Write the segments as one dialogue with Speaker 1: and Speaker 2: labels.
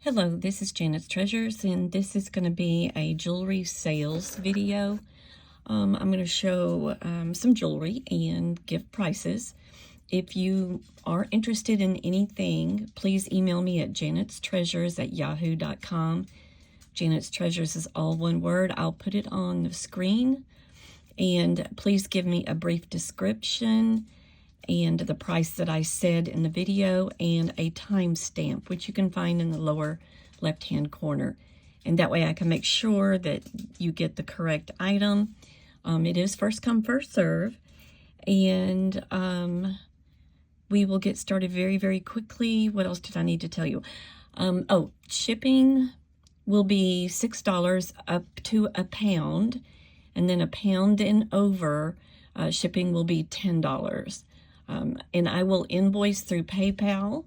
Speaker 1: Hello, this is Janet's Treasures, and this is going to be a jewelry sales video. I'm going to show some jewelry and give prices. If you are interested in anything, please email me at janetstreasures@yahoo.com. Janet's Treasures is all one word. I'll put it on the screen, and please give me a brief description and the price that I said in the video and a timestamp, which you can find in the lower left-hand corner. And that way I can make sure that you get the correct item. It is first come, first serve. And we will get started very, very quickly. What else did I need to tell you? Shipping will be $6 up to a pound. And then a pound and over, shipping will be $10. And I will invoice through PayPal.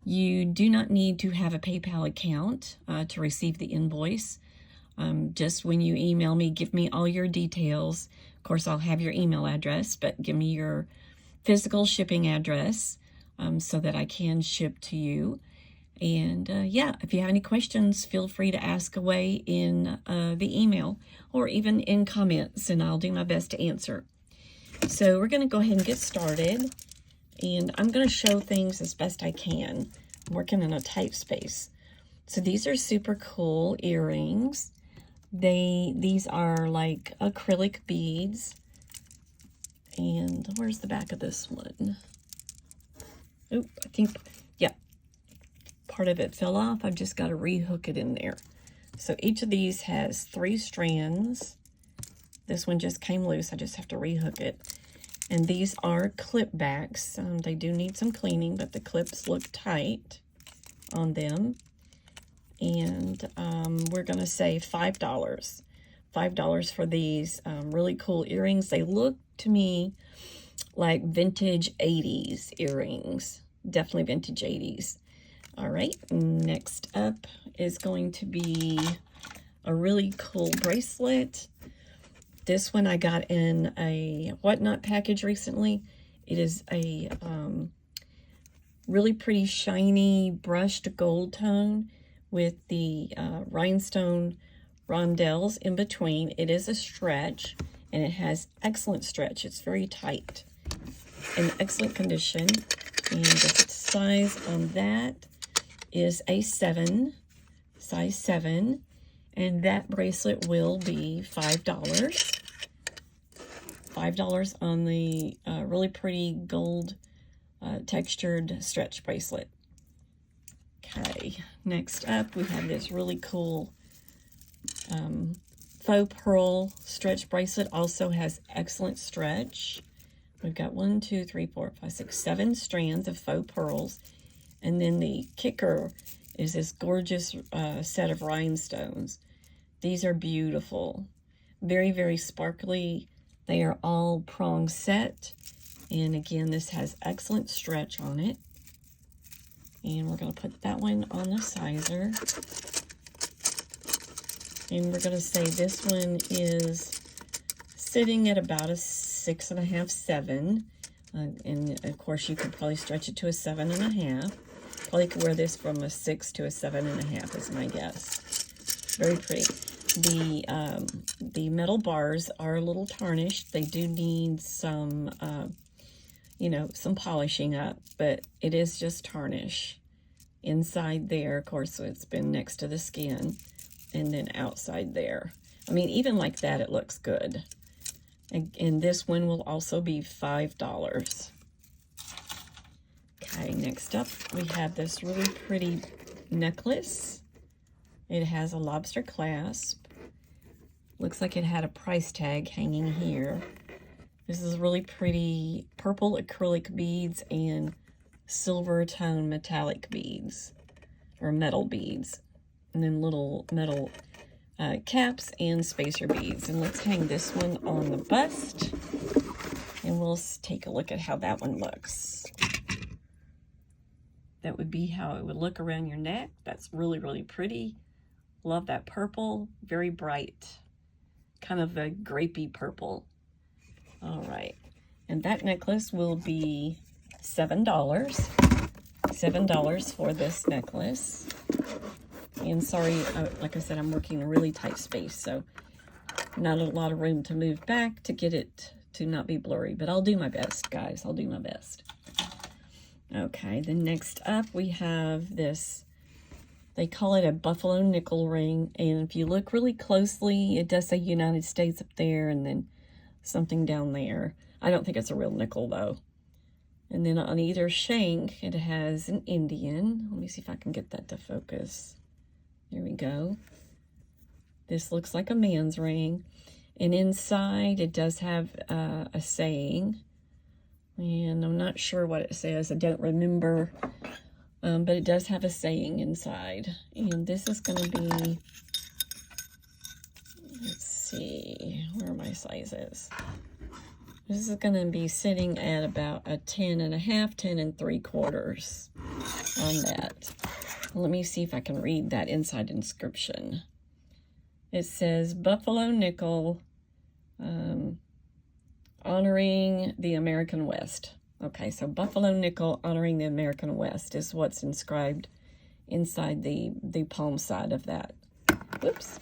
Speaker 1: You do not need to have a PayPal account to receive the invoice. Just when you email me, give me all your details. Of course, I'll have your email address, but give me your physical shipping address so that I can ship to you. And yeah, if you have any questions, feel free to ask away in the email or even in comments, and I'll do my best to answer. So we're going to go ahead and get started, and I'm going to show things as best I can. I'm working in a tight space. So these are super cool earrings. These are like acrylic beads. And where's the back of this one? Oh, I think, yeah, part of it fell off. I've just got to rehook it in there. So each of these has 3 strands. This one just came loose. I just have to rehook it. And these are clip backs. They do need some cleaning, but the clips look tight on them. And we're going to say $5. $5 for these really cool earrings. They look to me like vintage 80s earrings. Definitely vintage 80s. All right, next up is going to be a really cool bracelet. This one I got in a Whatnot package recently. It is a really pretty shiny brushed gold tone with the rhinestone rondelles in between. It is a stretch, and it has excellent stretch. It's very tight, in excellent condition. And the size on that is a 7, size 7. And that bracelet will be $5. $5 on the really pretty gold textured stretch bracelet. Okay, next up we have this really cool faux pearl stretch bracelet. Also has excellent stretch. We've got 1, 2, 3, 4, 5, 6, 7 strands of faux pearls. And then the kicker is this gorgeous set of rhinestones. These are beautiful. Very, very sparkly. They are all prong set. And again, this has excellent stretch on it. And we're going to put that one on the sizer. And we're going to say this one is sitting at about a 6.5, 7. And of course, you could probably stretch it to a 7.5. Probably could wear this from a 6 to a 7.5 is my guess. Very pretty. The metal bars are a little tarnished. They do need some, some polishing up, but it is just tarnish. Inside there, of course, it's been next to the skin, and then outside there. I mean, even like that, it looks good. And this one will also be $5. Okay, next up, we have this really pretty necklace. It has a lobster clasp. Looks like it had a price tag hanging here. This is really pretty purple acrylic beads and silver tone metallic beads, or metal beads. And then little metal caps and spacer beads. And let's hang this one on the bust. And we'll take a look at how that one looks. That would be how it would look around your neck. That's really, really pretty. Love that purple, very bright, kind of a grapey purple. All right, and that necklace will be $7. $7 for this necklace. And sorry, like I said, I'm working a really tight space, so not a lot of room to move back to get it to not be blurry, but I'll do my best, guys. I'll do my best. Okay, then next up we have this, they call it a buffalo nickel ring, and if you look really closely, it does say United States up there and then something down there. I don't think it's a real nickel though. And then on either shank, it has an Indian. Let me see if I can get that to focus. There we go. This looks like a man's ring. And inside, it does have a saying. And I'm not sure what it says. I don't remember. But it does have a saying inside. And this is going to be, let's see, where are my sizes? This is going to be sitting at about a 10.5, 10 3/4 on that. Let me see if I can read that inside inscription. It says, Buffalo Nickel, honoring the American West. Okay, so Buffalo Nickel honoring the American West is what's inscribed inside the palm side of that. Whoops.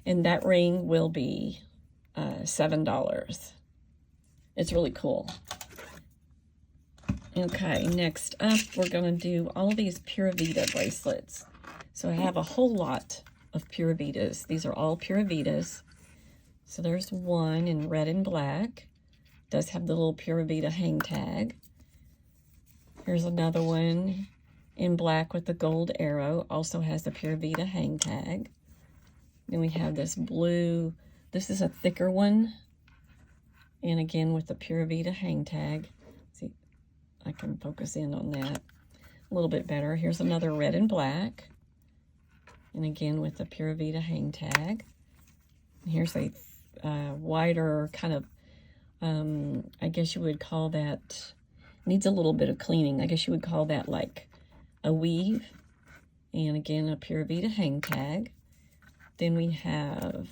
Speaker 1: And that ring will be $7. It's really cool. Okay, next up, we're going to do all these Pura Vida bracelets. So I have a whole lot of Pura Vidas. These are all Pura Vidas. So there's one in red and black. Does have the little Pura Vida hang tag. Here's another one in black with the gold arrow. Also has the Pura Vida hang tag. Then we have this blue. This is a thicker one. And again with the Pura Vida hang tag. See, I can focus in on that a little bit better. Here's another red and black. And again with the Pura Vida hang tag. And here's a wider kind of, I guess you would call that, needs a little bit of cleaning. I guess you would call that like a weave. And again, a Pura Vida hang tag. Then we have,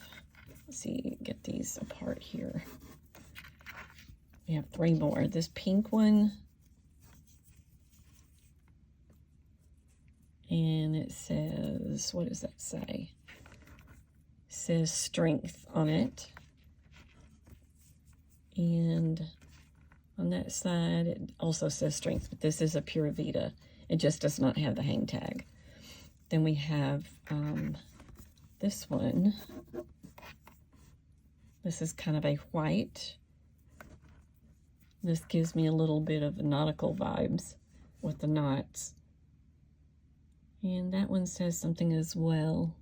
Speaker 1: let's see, get these apart here. We have 3 more. This pink one. And it says, what does that say? It says strength on it. And on that side, it also says strength, but this is a Pura Vida. It just does not have the hang tag. Then we have this one. This is kind of a white. This gives me a little bit of nautical vibes with the knots. And that one says something as well.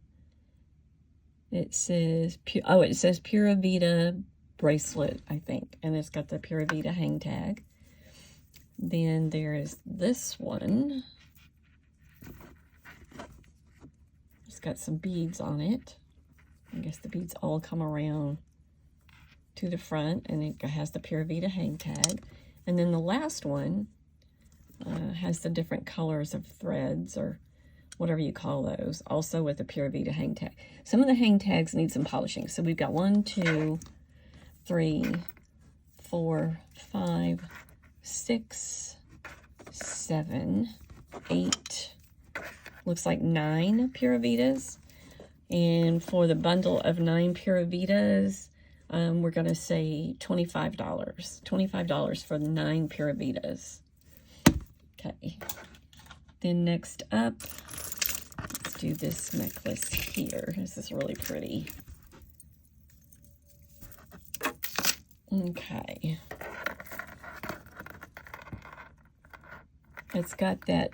Speaker 1: It says, it says Pura Vida bracelet, I think. And it's got the Pura Vida hang tag. Then there is this one. It's got some beads on it. I guess the beads all come around to the front, and it has the Pura Vida hang tag. And then the last one has the different colors of threads, or whatever you call those, also with the Pura Vida hang tag. Some of the hang tags need some polishing. So we've got 1, 2, 3, 4, 5, 6, 7, 8, looks like 9 Pura Vidas. And for the bundle of 9 Pura Vidas, we're going to say $25. $25 for the 9 Pura Vidas. Okay. Then next up, let's do this necklace here. This is really pretty. Okay. It's got that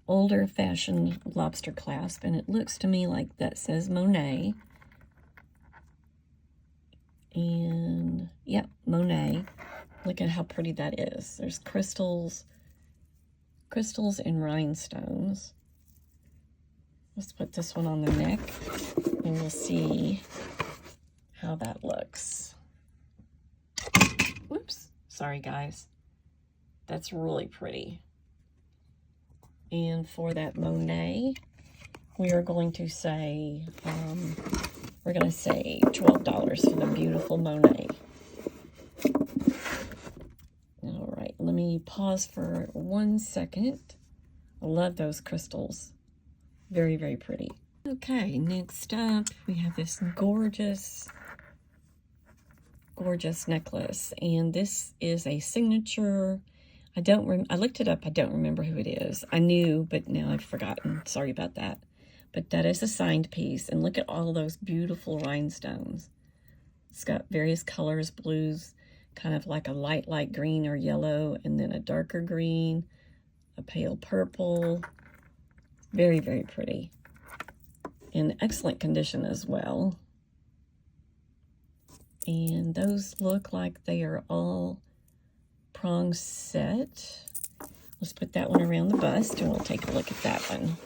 Speaker 1: older fashioned lobster clasp, and it looks to me like that says Monet. And yep, Monet. Look at how pretty that is. There's crystals and rhinestones. Let's put this one on the neck and we'll see how that looks. Whoops, sorry guys. That's really pretty. And for that Monet, we are going to say, we're going to say $12 for the beautiful Monet. All right, let me me pause for 1 second. I love those crystals. Very, very pretty. Okay, next up, we have this gorgeous necklace, and this is a signature. I looked it up. I don't remember who it is. I knew, but now I've forgotten. Sorry about that. But that is a signed piece, and look at all those beautiful rhinestones. It's got various colors, blues, kind of like a light green or yellow, and then a darker green, a pale purple. Very, very pretty. In excellent condition as well. And those look like they are all prong set. Let's put that one around the bust and we'll take a look at that one.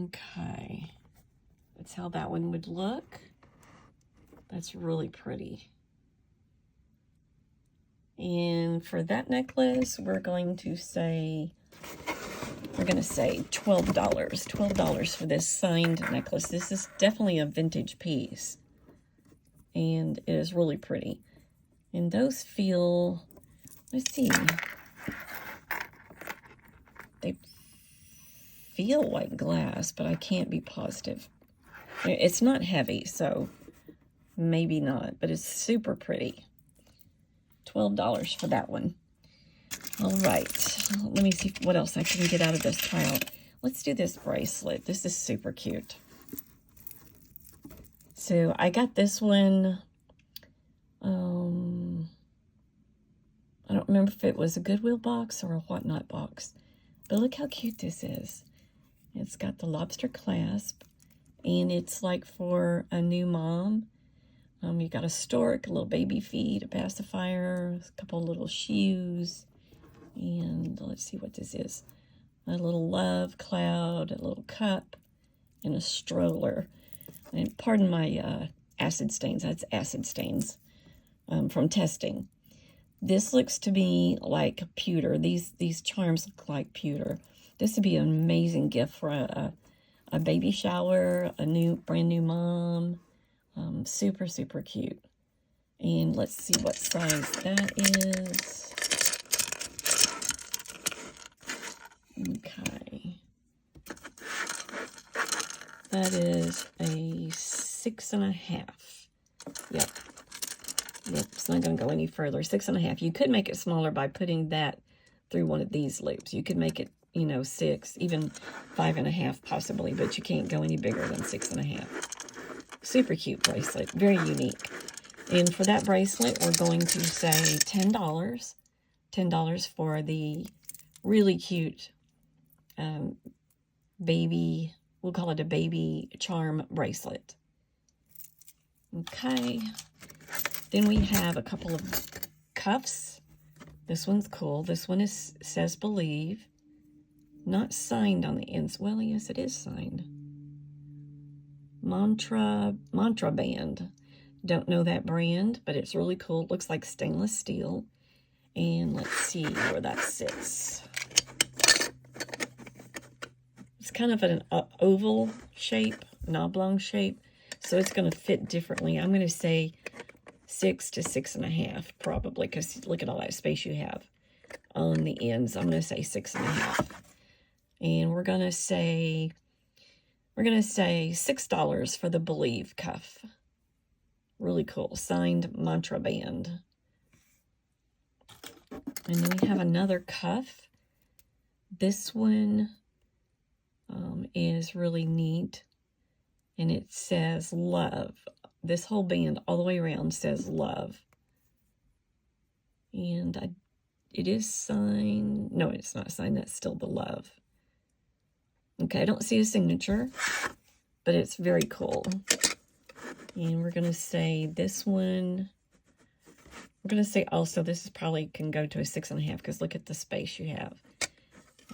Speaker 1: Okay. That's how that one would look. That's really pretty. And for that necklace, we're going to say $12. $12 for this signed necklace. This is definitely a vintage piece. And it is really pretty. And those feel, let's see. They feel like glass, but I can't be positive. It's not heavy, so maybe not, but it's super pretty. $12 for that one. All right, let me see what else I can get out of this pile. Let's do this bracelet. This is super cute. So I got this one, I don't remember if it was a Goodwill box or a Whatnot box, but look how cute this is. It's got the lobster clasp, and it's like for a new mom. You got a stork, a little baby feet, a pacifier, a couple little shoes, and let's see what this is. A little love cloud, a little cup, and a stroller. And pardon my acid stains. That's acid stains from testing. This looks to me like pewter. These charms look like pewter. This would be an amazing gift for a baby shower, a brand new mom. Super, super cute. And let's see what size that is. Okay. That is a 6.5. Yep. It's not going to go any further. 6.5. You could make it smaller by putting that through one of these loops. You could make it, 6, even 5.5 possibly, but you can't go any bigger than 6.5. Super cute bracelet. Very unique. And for that bracelet, we're going to say $10. $10 for the really cute baby, we'll call it a baby charm bracelet. Okay. Then we have a couple of cuffs. This one's cool. This one says Believe. Not signed on the ends. Well, yes, it is signed. Mantra Band. Don't know that brand, but it's really cool. It looks like stainless steel. And let's see where that sits. It's kind of an oval shape, an oblong shape, so it's going to fit differently. I'm going to say 6 to 6.5 probably, because look at all that space you have on the ends. I'm going to say 6.5. And we're going to say $6 for the Believe cuff. Really cool. Signed Mantra Band. And then we have another cuff. This one is really neat. And it says Love. This whole band all the way around says Love. And it is signed. No, it's not signed. That's still the Love. Okay, I don't see a signature, but it's very cool. And we're going to say this one. We're going to say also this is probably can go to a 6.5 because look at the space you have.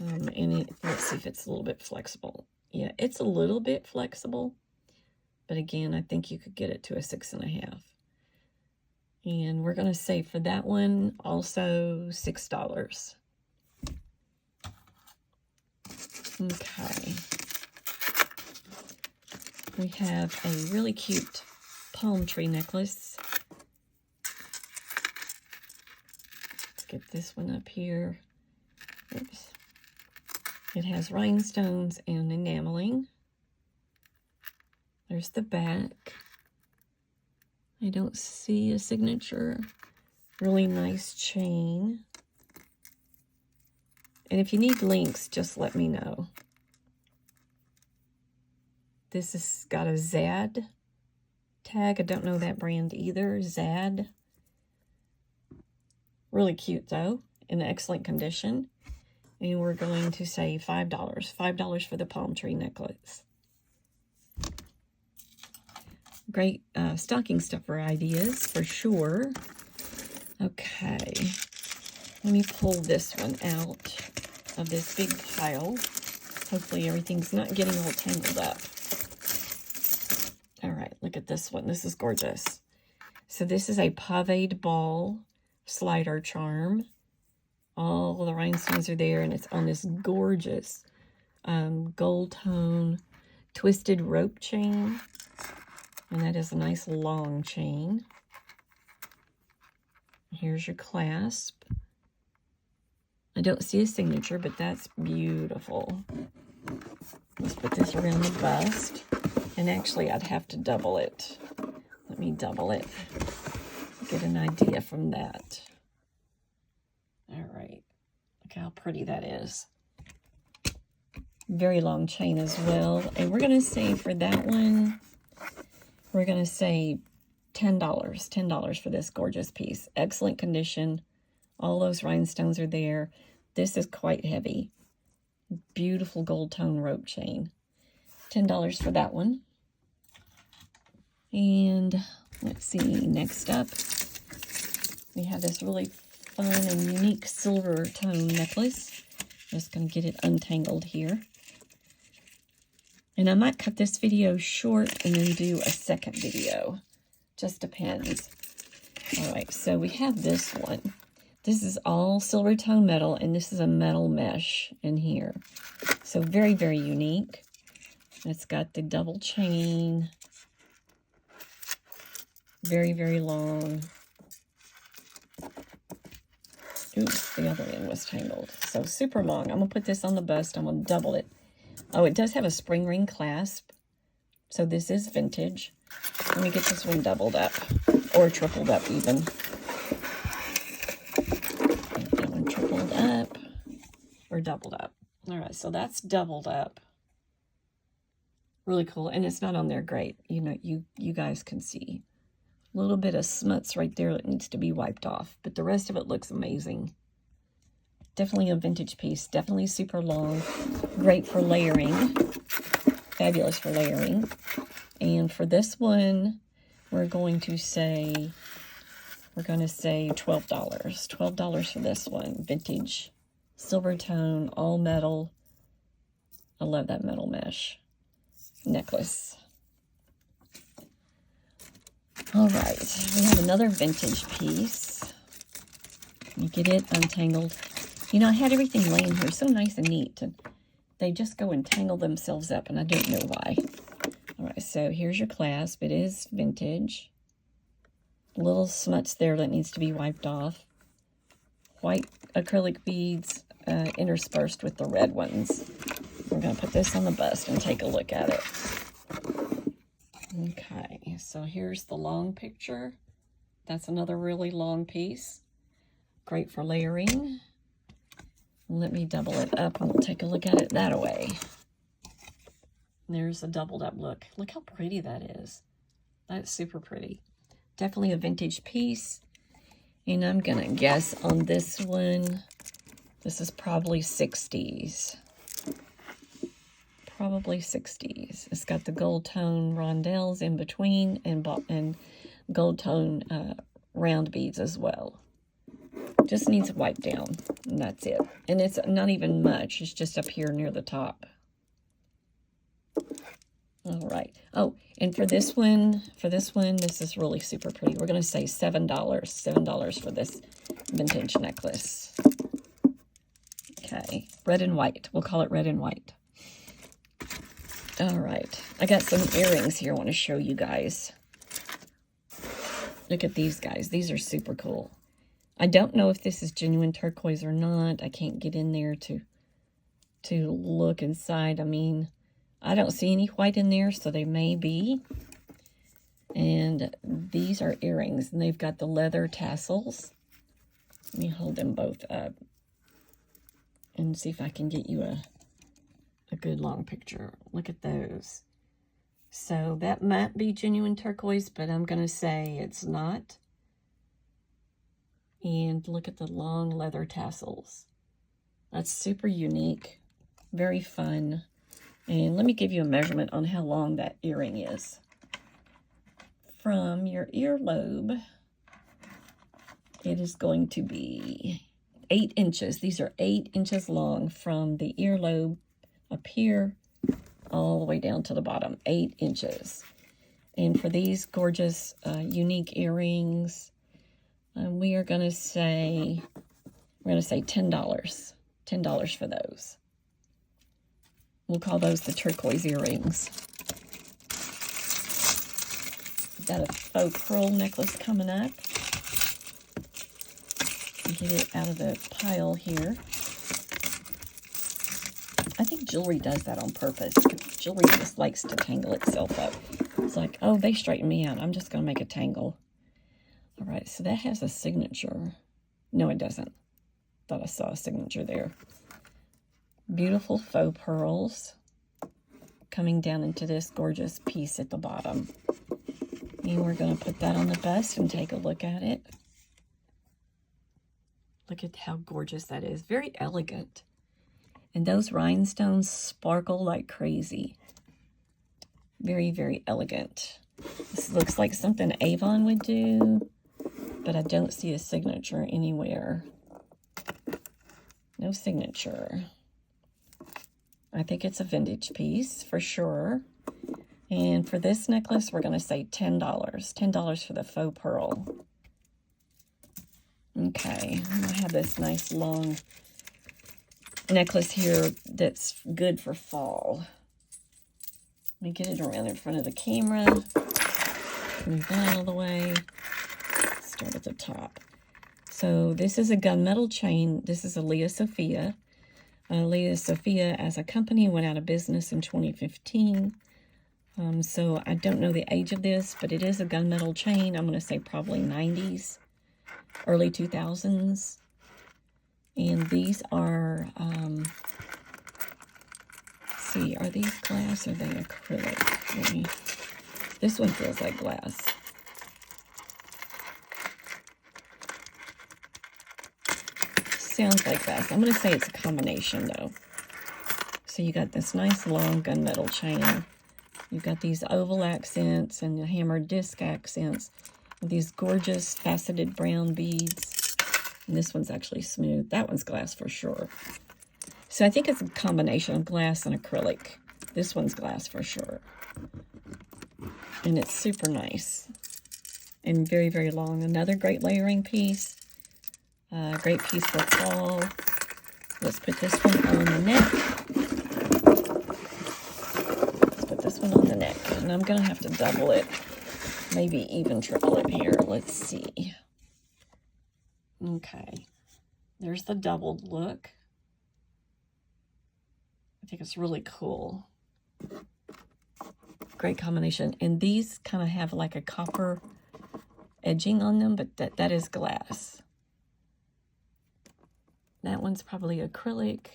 Speaker 1: And let's see if it's a little bit flexible. Yeah, it's a little bit flexible. But again, I think you could get it to a 6.5. And we're going to say for that one also $6. Okay. We have a really cute palm tree necklace. get this one up here. Oops. It has rhinestones and enameling. There's the back. I don't see a signature. Really nice chain. And if you need links, just let me know. This has got a ZAD tag. I don't know that brand either. ZAD. Really cute though, in excellent condition. And we're going to say $5. $5 for the palm tree necklace. Great stocking stuffer ideas for sure. Okay, let me pull this one out of this big pile. Hopefully everything's not getting all tangled up. All right, look at this one. This is gorgeous. So this is a paved ball slider charm. All the rhinestones are there, and it's on this gorgeous gold tone twisted rope chain. And that is a nice long chain. Here's your clasp. I don't see a signature, but that's beautiful. Let's put this around the bust. And actually, I'd have to double it. Let me double it. Get an idea from that. All right. Look how pretty that is. Very long chain as well. And we're going to say for that one, we're going to say $10. $10 for this gorgeous piece. Excellent condition. All those rhinestones are there. This is quite heavy. Beautiful gold tone rope chain. $10 for that one. And let's see, next up, we have this really fun and unique silver tone necklace. Just going to get it untangled here. And I might cut this video short and then do a second video. Just depends. All right, so we have this one. This is all silver tone metal, and this is a metal mesh in here. So very, very unique. It's got the double chain. Very, very long. Oops, the other end was tangled. So super long. I'm going to put this on the bust. I'm going to double it. Oh, it does have a spring ring clasp. So this is vintage. Let me get this one doubled up. Or tripled up even. Get that one tripled up. Or doubled up. All right, so that's doubled up. Really cool. And it's not on there great. You know, you guys can see. A little bit of smuts right there that needs to be wiped off. But the rest of it looks amazing. Definitely a vintage piece. Definitely super long. Great for layering. Fabulous for layering. And for this one, we're going to say $12. $12 for this one. Vintage. Silver tone. All metal. I love that metal mesh. Necklace. All right. We have another vintage piece. Let me get it untangled. You know, I had everything laying here so nice and neat. And they just go and tangle themselves up, and I don't know why. All right, so here's your clasp. It is vintage. Little smuts there that needs to be wiped off. White acrylic beads interspersed with the red ones. We're going to put this on the bust and take a look at it. Okay, so here's the long picture. That's another really long piece. Great for layering. Let me double it up and we'll take a look at it that way. There's a doubled up look. Look how pretty that is. That's super pretty. Definitely a vintage piece. And I'm going to guess on this one, this is probably 60s. Probably 60s. It's got the gold tone rondelles in between and gold tone round beads as well. Just needs wiped down, and that's it. And it's not even much. It's just up here near the top. All right. Oh, and for this one, this is really super pretty. We're going to say $7. $7 for this vintage necklace. Okay. Red and white. We'll call it red and white. All right. I got some earrings here I want to show you guys. Look at these guys. These are super cool. I don't know if this is genuine turquoise or not. I can't get in there to look inside. I mean, I don't see any white in there, so they may be. And these are earrings, and they've got the leather tassels. Let me hold them both up and see if I can get you a good long picture. Look at those. So that might be genuine turquoise, but I'm going to say it's not. And look at the long leather tassels. That's super unique. Very fun. And let me give you a measurement on how long that earring is. From your earlobe, it is going to be 8 inches. These are 8 inches long from the earlobe up here all the way down to the bottom. 8 inches. And for these gorgeous, unique earrings, we are going to say, $10. $10 for those. We'll call those the turquoise earrings. Got a faux pearl necklace coming up. Get it out of the pile here. I think jewelry does that on purpose. Jewelry just likes to tangle itself up. It's like, oh, they straightened me out. I'm just going to make a tangle. All right, so that has a signature. No, it doesn't. Thought I saw a signature there. Beautiful faux pearls coming down into this gorgeous piece at the bottom. And we're going to put that on the bust and take a look at it. Look at how gorgeous that is. Very elegant. And those rhinestones sparkle like crazy. Very, very elegant. This looks like something Avon would do, but I don't see a signature anywhere. No signature. I think it's a vintage piece for sure. And for this necklace, we're going to say $10. $10 for the faux pearl. Okay, I have this nice long necklace here that's good for fall. Let me get it around in front of the camera. Move that out of the way. Start at the top. So this is a gunmetal chain. This is a Lea Sophia. Lea Sophia as a company went out of business in 2015. So I don't know the age of this, but it is a gunmetal chain. I'm going to say probably 90s, early 2000s. And these are, let's see, are these glass or are they acrylic? This one feels like glass. Sounds like glass. I'm going to say it's a combination though. So you got this nice long gunmetal chain. You've got these oval accents and the hammered disc accents. With these gorgeous faceted brown beads. And this one's actually smooth. That one's glass for sure. So I think it's a combination of glass and acrylic. This one's glass for sure. And it's super nice. And very, very long. Another great layering piece. Great piece for fall. Let's put this one on the neck. Let's put this one on the neck. And I'm going to have to double it. Maybe even triple it here. Let's see. Okay. There's the doubled look. I think it's really cool. Great combination. And these kind of have like a copper edging on them, but that is glass. That one's probably acrylic.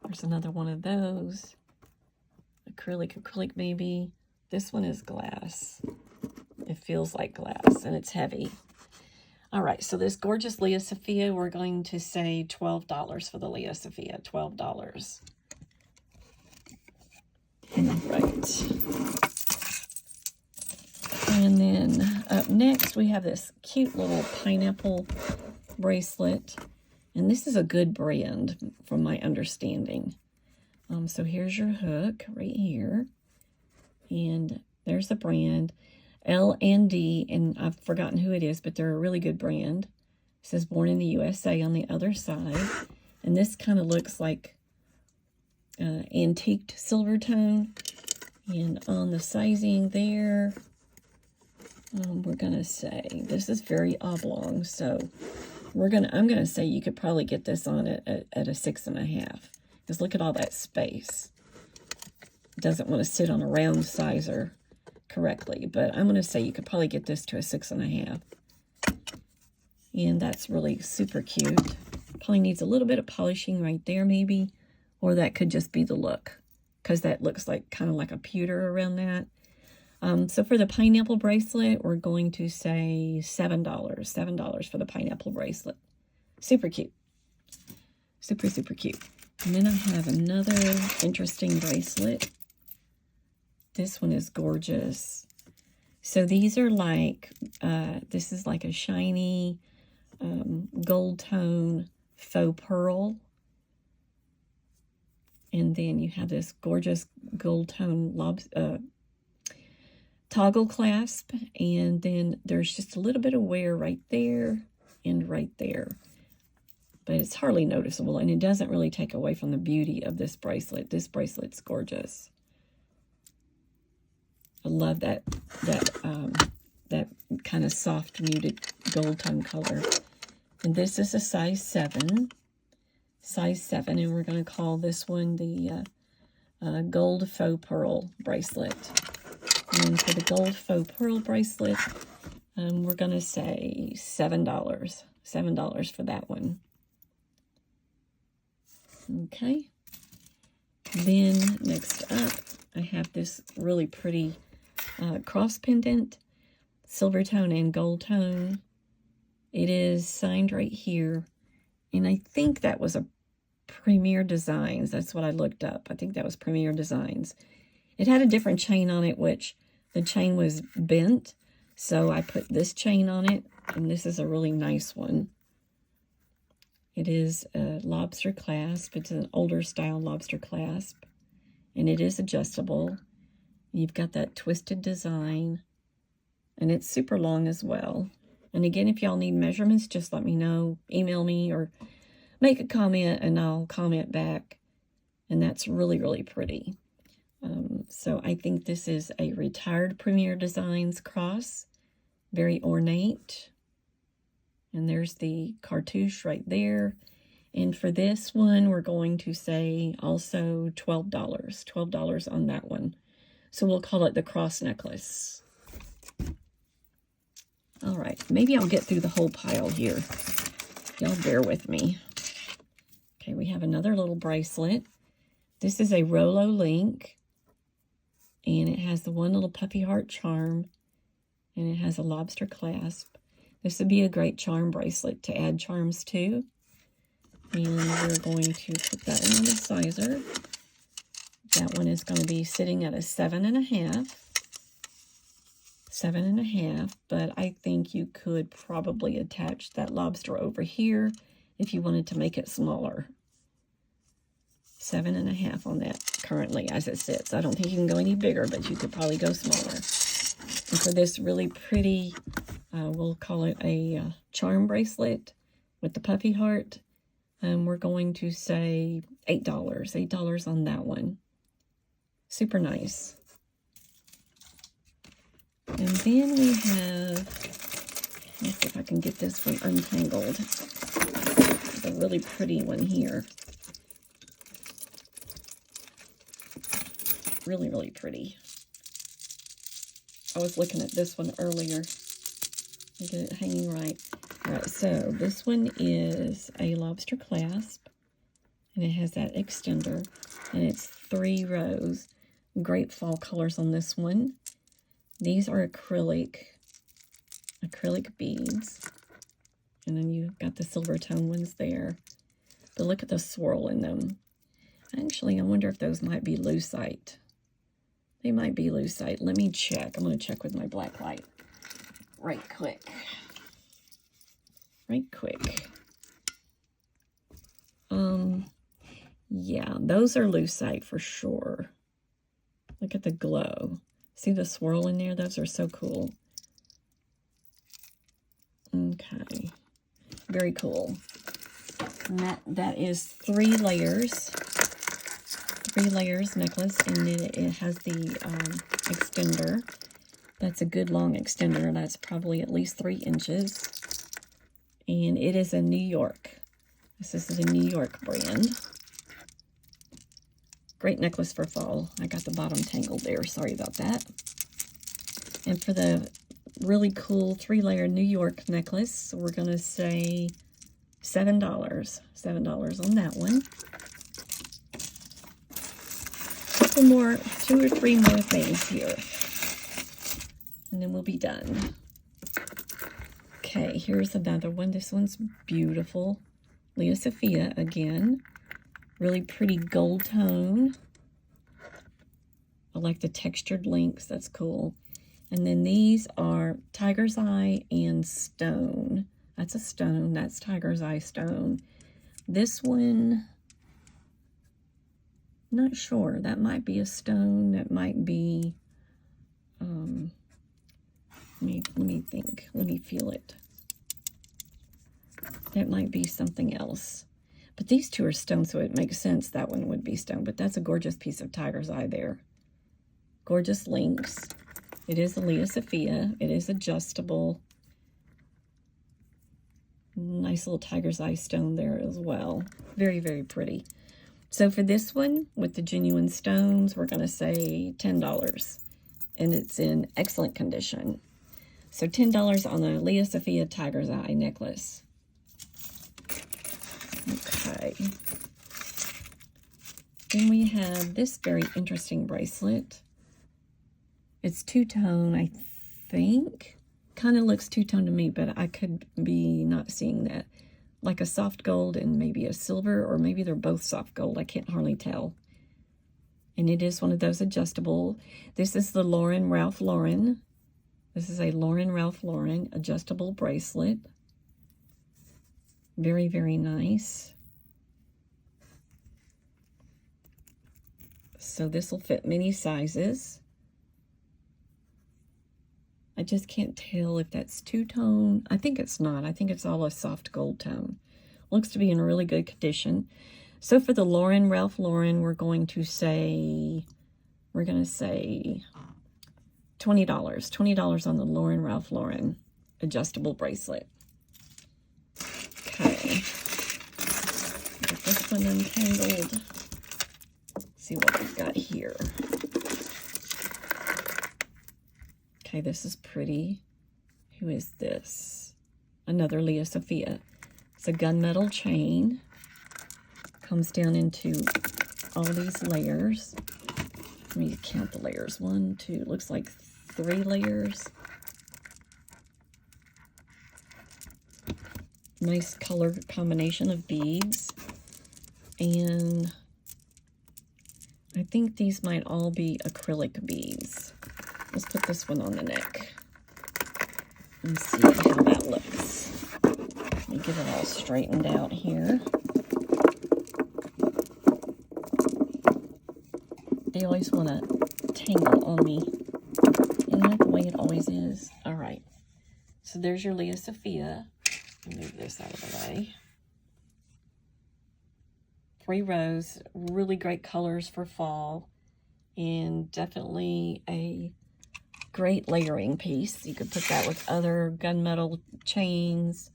Speaker 1: There's another one of those. Acrylic maybe. This one is glass. It feels like glass, and it's heavy. All right, so this gorgeous Lea Sophia, we're going to say $12 for the Lea Sophia. $12. Right. And then up next, we have this cute little pineapple bracelet. And this is a good brand, from my understanding. So here's your hook right here. And there's the brand. L&D, and I've forgotten who it is, but they're a really good brand. It says born in the USA on the other side. And this kind of looks like antiqued silver tone. And on the sizing there, we're going to say this is very oblong. So I'm gonna say you could probably get this on at a 6.5. Because look at all that space. It doesn't want to sit on a round sizer correctly, but I'm gonna say you could probably get this to a 6.5. And that's really super cute. Probably needs a little bit of polishing right there maybe, or that could just be the look, because that looks like kind of like a pewter around that. So for the pineapple bracelet, we're going to say $7. $7 for the pineapple bracelet. Super cute. Super, super cute. And then I have another interesting bracelet. This one is gorgeous. So these are like, this is like a shiny gold tone faux pearl. And then you have this gorgeous gold tone toggle clasp, and then there's just a little bit of wear right there and right there, but it's hardly noticeable, and it doesn't really take away from the beauty of this bracelet. This bracelet's gorgeous. I love that kind of soft muted gold tone color. And this is a size 7, and we're going to call this one the gold faux pearl bracelet. And for the gold faux pearl bracelet, we're going to say $7. $7 for that one. Okay. Then next up, I have this really pretty cross pendant, silver tone and gold tone. It is signed right here. And I think that was a Premier Designs. That's what I looked up. I think that was Premier Designs. It had a different chain on it, which the chain was bent, so I put this chain on it, and this is a really nice one. It is a lobster clasp. It's an older style lobster clasp, and it is adjustable. You've got that twisted design, and it's super long as well. And again, if y'all need measurements, just let me know. Email me or make a comment, and I'll comment back. And that's really, really pretty. So I think this is a retired Premier Designs cross. Very ornate. And there's the cartouche right there. And for this one, we're going to say also $12. $12 on that one. So we'll call it the cross necklace. All right, maybe I'll get through the whole pile here. Y'all bear with me. Okay, we have another little bracelet. This is a Rolo link. And it has the one little puppy heart charm. And it has a lobster clasp. This would be a great charm bracelet to add charms to. And we're going to put that in the sizer. That one is going to be sitting at a 7.5. 7.5, but I think you could probably attach that lobster over here if you wanted to make it smaller. 7.5 on that currently as it sits. I don't think you can go any bigger, but you could probably go smaller. And for this really pretty, we'll call it a charm bracelet with the puppy heart, we're going to say $8. $8 on that one. Super nice. And then we have, let's see if I can get this one untangled. It's a really pretty one here. Really, really pretty. I was looking at this one earlier. I get it hanging right. All right, so this one is a lobster clasp, and it has that extender, and it's 3 rows. Great fall colors on this one. These are acrylic beads, and then you've got the silver tone ones there. But look at the swirl in them. Actually, I wonder if those might be lucite. They might be lucite. Let me check. I'm going to check with my black light right quick. Yeah, those are lucite for sure. Look at the glow. See the swirl in there? Those are so cool. Okay. Very cool. And that is 3 layers. 3 layers necklace, and then it has the extender. That's a good long extender. That's probably at least 3 inches. And it is a New York. This is a New York brand. Great necklace for fall. I got the bottom tangled there. Sorry about that. And for the really cool 3-layer New York necklace, we're going to say $7. $7 on that one. Couple more, 2 or 3 more things here. And then we'll be done. Okay, here's another one. This one's beautiful. Lea Sophia again. Really pretty gold tone. I like the textured links. That's cool. And then these are Tiger's Eye and Stone. That's a stone. That's Tiger's Eye stone. This one, not sure. That might be a stone. That might be, let me think. Let me feel it. That might be something else. But these two are stone, so it makes sense that one would be stone. But that's a gorgeous piece of Tiger's Eye there. Gorgeous links. It is a Lea Sophia. It is adjustable. Nice little Tiger's Eye stone there as well. Very, very pretty. So for this one, with the genuine stones, we're going to say $10. And it's in excellent condition. So $10 on the Lea Sophia Tiger's Eye necklace. Okay. Then we have this very interesting bracelet. It's two-tone, I think. Kind of looks two-tone to me, but I could be not seeing that. Like a soft gold and maybe a silver, or maybe they're both soft gold. I can't hardly tell. And it is one of those adjustable. This is the Lauren Ralph Lauren. This is a Lauren Ralph Lauren adjustable bracelet. Very, very nice. So this will fit many sizes. I just can't tell if that's two-tone. I think it's not. I think it's all a soft gold tone. Looks to be in really good condition. So for the Lauren Ralph Lauren, we're going to say $20. $20 on the Lauren Ralph Lauren adjustable bracelet. Okay. Get this one untangled. See what we've got here. Okay, this is pretty. Who is this? Another Lea Sophia. It's a gunmetal chain. Comes down into all these layers. Let me count the layers. 1, 2, looks like 3 layers. Nice color combination of beads. And I think these might all be acrylic beads. Let's put this one on the neck and see how that looks. Let me get it all straightened out here. They always want to tangle on me. Isn't that the way it always is? All right. So there's your Lea Sophia. Move this out of the way. 3 rows. Really great colors for fall. And definitely a great layering piece. You could put that with other gunmetal chains,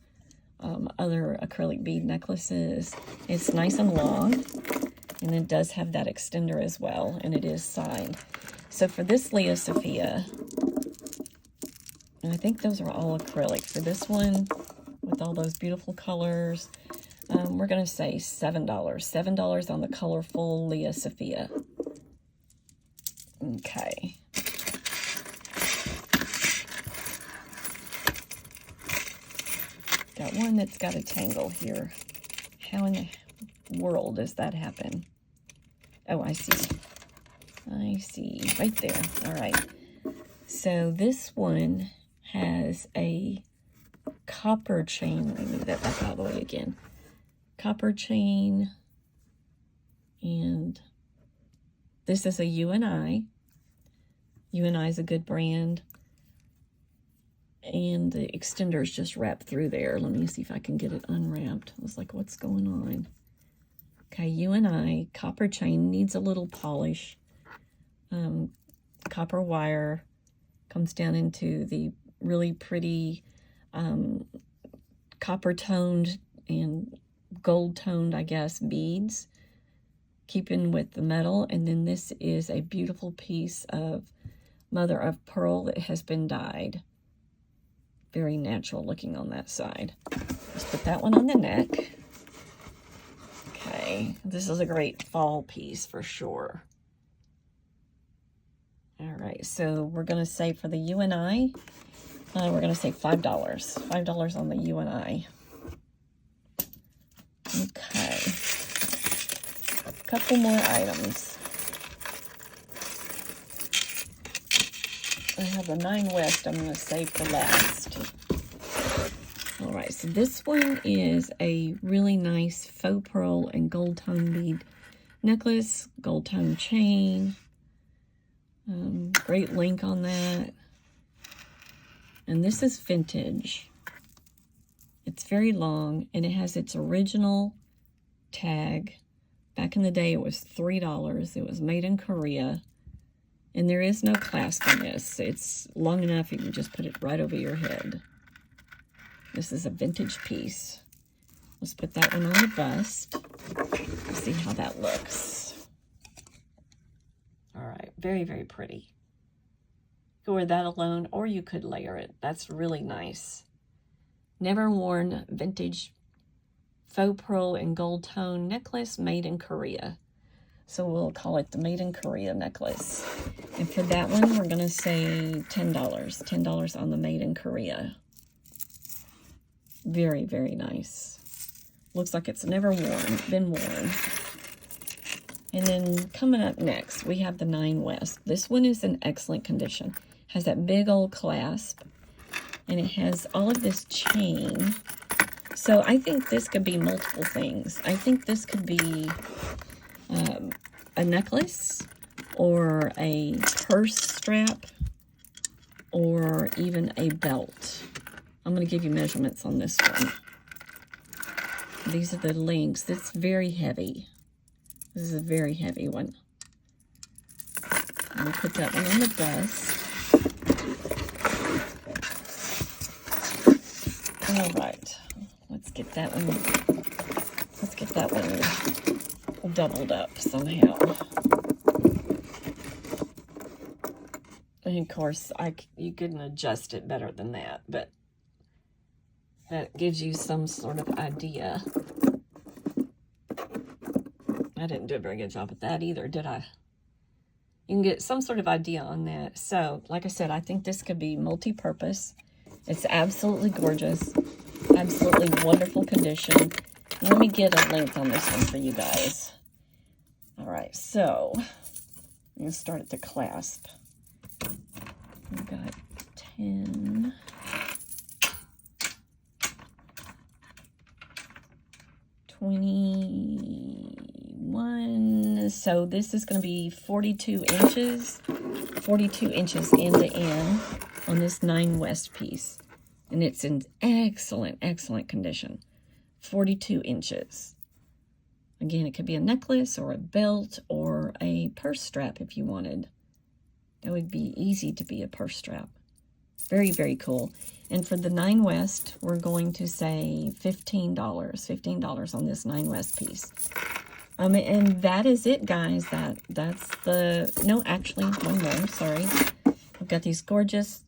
Speaker 1: other acrylic bead necklaces. It's nice and long. And it does have that extender as well, and it is signed. So for this Lea Sophia, and I think those are all acrylic. For this one, with all those beautiful colors, we're going to say $7. $7 on the colorful Lea Sophia. Okay. Got one that's got a tangle here. How in the world does that happen? Oh, I see. I see. Right there. All right. So this one has a copper chain. Let me move that back out of the way again. Copper chain. And this is a UNI. UNI is a good brand. And the extender is just wrapped through there. Let me see if I can get it unwrapped. I was like, what's going on? Okay, UNI, copper chain, needs a little polish. Copper wire comes down into the really pretty copper toned and gold toned, I guess, beads, keeping with the metal. And then this is a beautiful piece of mother of pearl that has been dyed. Very natural looking on that side. Let's put that one on the neck. Okay, this is a great fall piece for sure. All right, so we're going to say for the UNI, we're going to say $5. $5 on the UNI. Okay. A couple more items. I have the 9 West I'm going to save for last. All right, so this one is a really nice faux pearl and gold tone bead necklace, gold tone chain. Great link on that. And this is vintage. It's very long, and it has its original tag. Back in the day, it was $3. It was made in Korea. And there is no clasp on this. It's long enough you can just put it right over your head. This is a vintage piece. Let's put that one on the bust. Let's see how that looks. All right, very, very pretty. You could wear that alone, or you could layer it. That's really nice. Never worn vintage faux pearl and gold tone necklace made in Korea. So we'll call it the Made in Korea necklace. And for that one, we're going to say $10. $10 on the Made in Korea. Very, very nice. Looks like it's never been worn. And then coming up next, we have the 9 West. This one is in excellent condition. Has that big old clasp. And it has all of this chain. So I think this could be multiple things. I think this could be a necklace, or a purse strap, or even a belt. I'm going to give you measurements on this one. These are the links. It's very heavy. This is a very heavy one. I'm going to put that one on the bust. All right. Let's get that one. Let's get that one doubled up somehow. And of course, you couldn't adjust it better than that, but that gives you some sort of idea. I didn't do a very good job at that either, did I? You can get some sort of idea on that. So, like I said, I think this could be multi-purpose. It's absolutely gorgeous. Absolutely wonderful condition. Let me get a length on this one for you guys. All right, so I'm going to start at the clasp. We've got 10, 21. So this is going to be 42 inches. 42 inches end to end on this 9 West piece. And it's in excellent, excellent condition. 42 inches. Again, it could be a necklace or a belt or a purse strap if you wanted. That would be easy to be a purse strap. Very, very cool. And for the 9 West, we're going to say $15. $15 on this 9 West piece. And that is it, guys. That's the... No, actually, one more. Sorry. We've got these gorgeous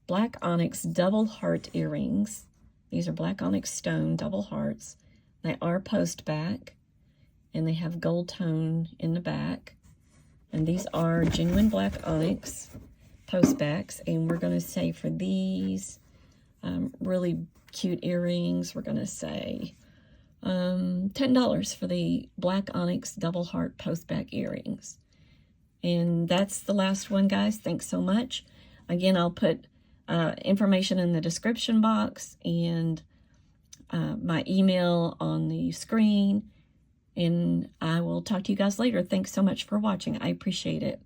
Speaker 1: black onyx double heart earrings. These are black onyx stone double hearts. They are post back. And they have gold tone in the back. And these are genuine black onyx post backs. And we're going to say for these really cute earrings, we're going to say $10 for the black onyx double heart post back earrings. And that's the last one, guys. Thanks so much. Again, I'll put information in the description box and my email on the screen. And I will talk to you guys later. Thanks so much for watching. I appreciate it.